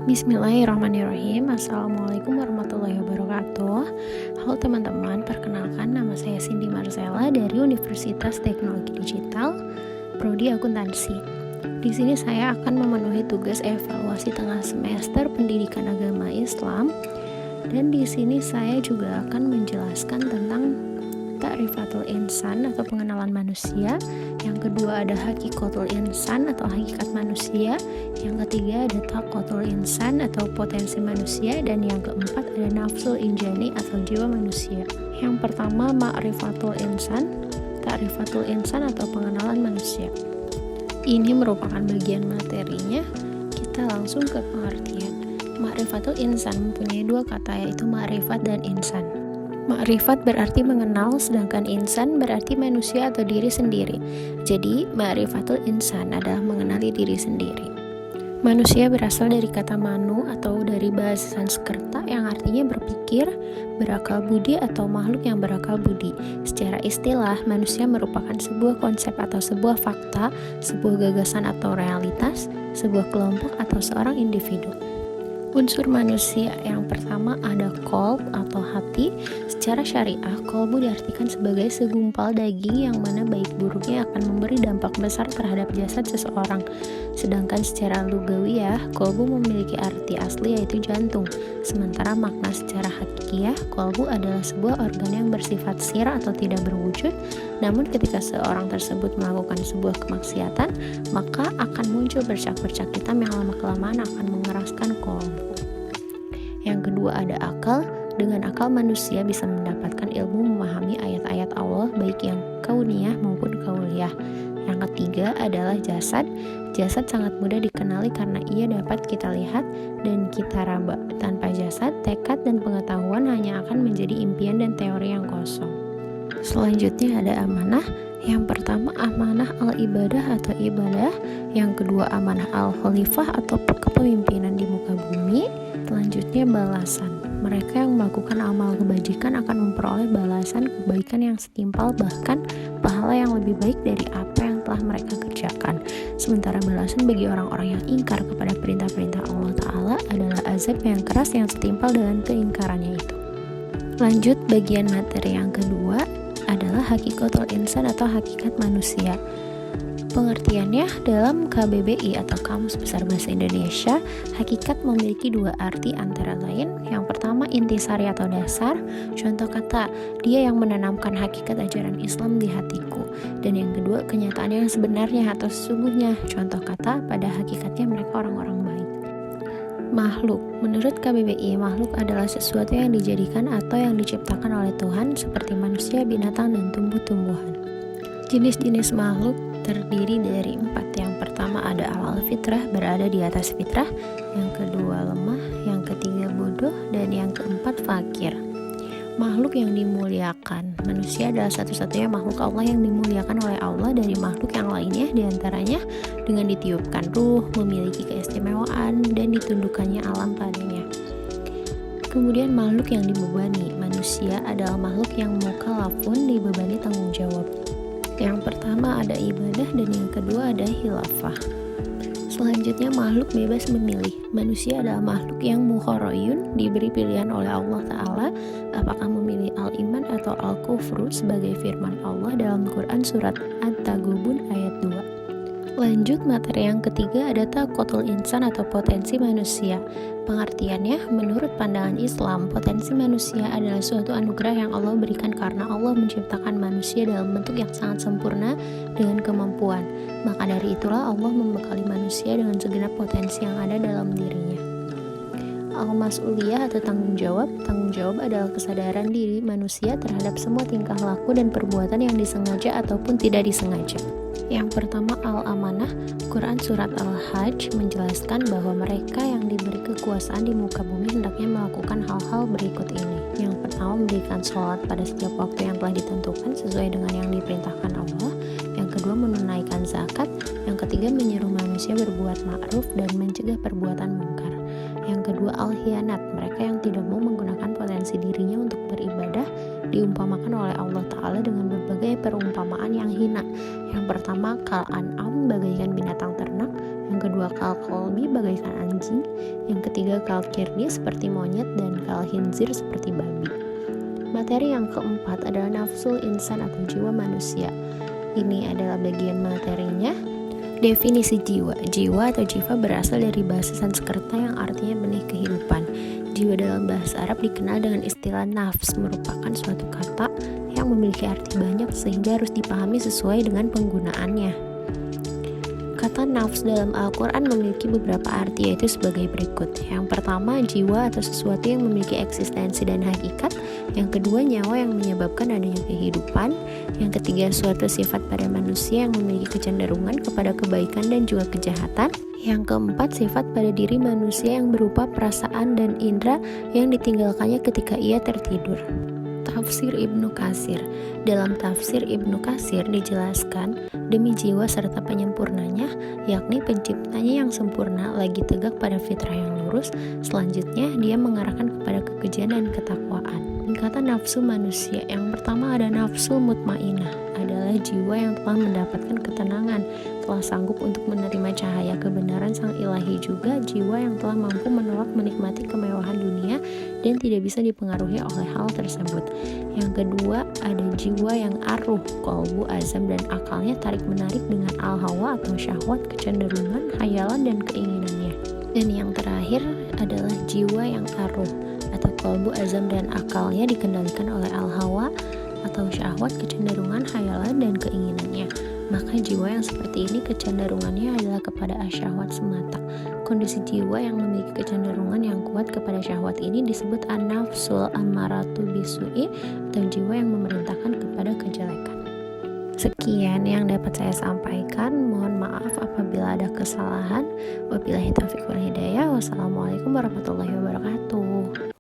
Bismillahirrahmanirrahim. Assalamualaikum warahmatullahi wabarakatuh. Halo teman-teman, perkenalkan nama saya Cindy Marcella dari Universitas Teknologi Digital, Prodi Akuntansi. Di sini saya akan memenuhi tugas evaluasi tengah semester Pendidikan Agama Islam, dan di sini saya juga akan menjelaskan tentang Ta'rifatul Insan atau pengenalan manusia. Yang kedua ada Hakikatul Insan atau hakikat manusia. Yang ketiga ada Taqwatul Insan atau potensi manusia. Dan yang keempat ada Nafsul Injani atau jiwa manusia. Yang pertama Ma'rifatul Insan, Ta'rifatul Insan atau pengenalan manusia. Ini merupakan bagian materinya. Kita langsung ke pengertian. Ma'rifatul Insan mempunyai dua kata, yaitu ma'rifat dan insan. Ma'rifat berarti mengenal, sedangkan insan berarti manusia atau diri sendiri. Jadi, ma'rifatul insan adalah mengenali diri sendiri. Manusia berasal dari kata manu atau dari bahasa Sanskerta yang artinya berpikir, berakal budi atau makhluk yang berakal budi. Secara istilah, manusia merupakan sebuah konsep atau sebuah fakta, sebuah gagasan atau realitas, sebuah kelompok atau seorang individu. Unsur manusia yang pertama ada qalb atau hati. Secara syariah, qalbu diartikan sebagai segumpal daging yang mana baik buruknya akan memberi dampak besar terhadap jasad seseorang. Sedangkan secara lugawiyah, qalbu memiliki arti asli yaitu jantung. Sementara makna secara hakikiyah, qalbu adalah sebuah organ yang bersifat sir atau tidak berwujud. Namun ketika seorang tersebut melakukan sebuah kemaksiatan, maka akan muncul bercak-bercak hitam yang lama-kelamaan akan mengeraskan qalbu. Yang kedua ada akal. Dengan akal manusia bisa mendapatkan ilmu memahami ayat-ayat Allah baik yang kauniyah maupun kauliyah. Yang ketiga adalah jasad. Jasad sangat mudah dikenali karena ia dapat kita lihat dan kita raba. Tanpa jasad, tekad dan pengetahuan hanya akan menjadi impian dan teori yang kosong. Selanjutnya ada amanah. Yang pertama amanah al-ibadah atau ibadah. Yang kedua amanah al-khalifah atau kepemimpinan di muka bumi. Selanjutnya balasan. Mereka yang melakukan amal kebajikan akan memperoleh balasan kebaikan yang setimpal, bahkan pahala yang lebih baik dari apa yang telah mereka kerjakan. Sementara balasan bagi orang-orang yang ingkar kepada perintah-perintah Allah Ta'ala adalah azab yang keras yang setimpal dengan keingkarannya itu. Lanjut, bagian materi yang kedua adalah hakikatul insan atau hakikat manusia. Pengertiannya dalam KBBI atau Kamus Besar Bahasa Indonesia, hakikat memiliki dua arti antara lain. Yang pertama intisari atau dasar, contoh kata dia yang menanamkan hakikat ajaran Islam di hatiku. Dan yang kedua kenyataan yang sebenarnya atau sesungguhnya, contoh kata pada hakikatnya mereka orang-orang baik. Makhluk, menurut KBBI, makhluk adalah sesuatu yang dijadikan atau yang diciptakan oleh Tuhan seperti manusia, binatang, dan tumbuh-tumbuhan. Jenis-jenis makhluk terdiri dari 4. Yang pertama ada alal fitrah, berada di atas fitrah. Yang kedua lemah, yang ketiga bodoh, dan yang keempat fakir. Makhluk yang dimuliakan. Manusia adalah satu-satunya makhluk Allah yang dimuliakan oleh Allah dari makhluk yang lainnya, diantaranya dengan ditiupkan ruh, memiliki keistimewaan, dan ditundukkannya alam padanya. Kemudian makhluk yang dibebani. Manusia adalah makhluk yang mukallafun, dibebani tanggung jawab. Yang pertama ada ibadah dan yang kedua ada khilafah. Selanjutnya makhluk bebas memilih. Manusia adalah makhluk yang mukharrayun, diberi pilihan oleh Allah Ta'ala apakah memilih al-iman atau al-kufru sebagai firman Allah dalam Quran surat At-Taghabun ayat 2. Lanjut, materi yang ketiga ada taqwatul insan atau potensi manusia. Pengertiannya, menurut pandangan Islam, potensi manusia adalah suatu anugerah yang Allah berikan karena Allah menciptakan manusia dalam bentuk yang sangat sempurna dengan kemampuan. Maka dari itulah Allah membekali manusia dengan segenap potensi yang ada dalam dirinya. Al-mas'uliyah atau tanggung jawab. Tanggung jawab adalah kesadaran diri manusia terhadap semua tingkah laku dan perbuatan yang disengaja ataupun tidak disengaja. Yang pertama al-amanah. Quran surat Al-Hajj menjelaskan bahwa mereka yang diberi kekuasaan di muka bumi hendaknya melakukan hal-hal berikut ini. Yang pertama mendirikan sholat pada setiap waktu yang telah ditentukan sesuai dengan yang diperintahkan Allah. Yang kedua menunaikan zakat. Yang ketiga menyeru manusia berbuat ma'ruf dan mencegah perbuatan munkar. Yang kedua al-hianat. Mereka yang tidak mau menggunakan potensi dirinya untuk beribadah diumpamakan oleh Allah Ta'ala dengan berbagai perumpamaan yang hina. Yang pertama kal an'am, bagaikan binatang ternak. Yang Yang kedua, kal kolbi bagaikan anjing. Yang ketiga, kal kirdi seperti monyet, dan kal khinzir seperti babi. Materi yang keempat adalah nafsul insan atau jiwa manusia. Ini adalah bagian materinya. Definisi jiwa. Jiwa atau jiwa berasal dari bahasa Sanskerta yang artinya benih kehidupan. Jiwa dalam bahasa Arab dikenal dengan istilah nafs, merupakan suatu kata yang memiliki arti banyak sehingga harus dipahami sesuai dengan penggunaannya. Kata nafs dalam Al-Quran memiliki beberapa arti, yaitu sebagai berikut. Yang pertama, jiwa atau sesuatu yang memiliki eksistensi dan hakikat. Yang kedua, nyawa yang menyebabkan adanya kehidupan. Yang ketiga, suatu sifat pada manusia yang memiliki kecenderungan kepada kebaikan dan juga kejahatan. Yang keempat, sifat pada diri manusia yang berupa perasaan dan indera yang ditinggalkannya ketika ia tertidur. Tafsir Ibnu Katsir. Dalam tafsir Ibnu Katsir dijelaskan, demi jiwa serta penyempurnanya, yakni penciptanya yang sempurna lagi tegak pada fitrah yang lurus, selanjutnya dia mengarahkan kepada kekejian dan ketakwaan. Kata nafsu manusia, yang pertama ada nafsu mutmainah, adalah jiwa yang telah mendapatkan ketenangan, telah sanggup untuk menerima cahaya kebenaran sang ilahi, juga jiwa yang telah mampu menolak menikmati kemewahan dunia dan tidak bisa dipengaruhi oleh hal tersebut. Yang kedua, ada jiwa yang arruh, kolbu, azam, dan akalnya tarik-menarik dengan al-hawa atau syahwat, kecenderungan, hayalan, dan keinginannya. Dan yang terakhir adalah jiwa yang arruh atau kolbu, azam, dan akalnya dikendalikan oleh al-hawa atau syahwat, kecenderungan, hayalan, dan keinginannya. Maka jiwa yang seperti ini kecenderungannya adalah kepada asyahwat semata. Kondisi jiwa yang memiliki kecenderungan yang kuat kepada syahwat ini disebut an-nafsul ammaratu bisu'i, atau jiwa yang memerintahkan kepada kejelekan. Sekian yang dapat saya sampaikan. Mohon maaf apabila ada kesalahan. Wabillahi taufiq wal hidayah. Wassalamualaikum warahmatullahi wabarakatuh.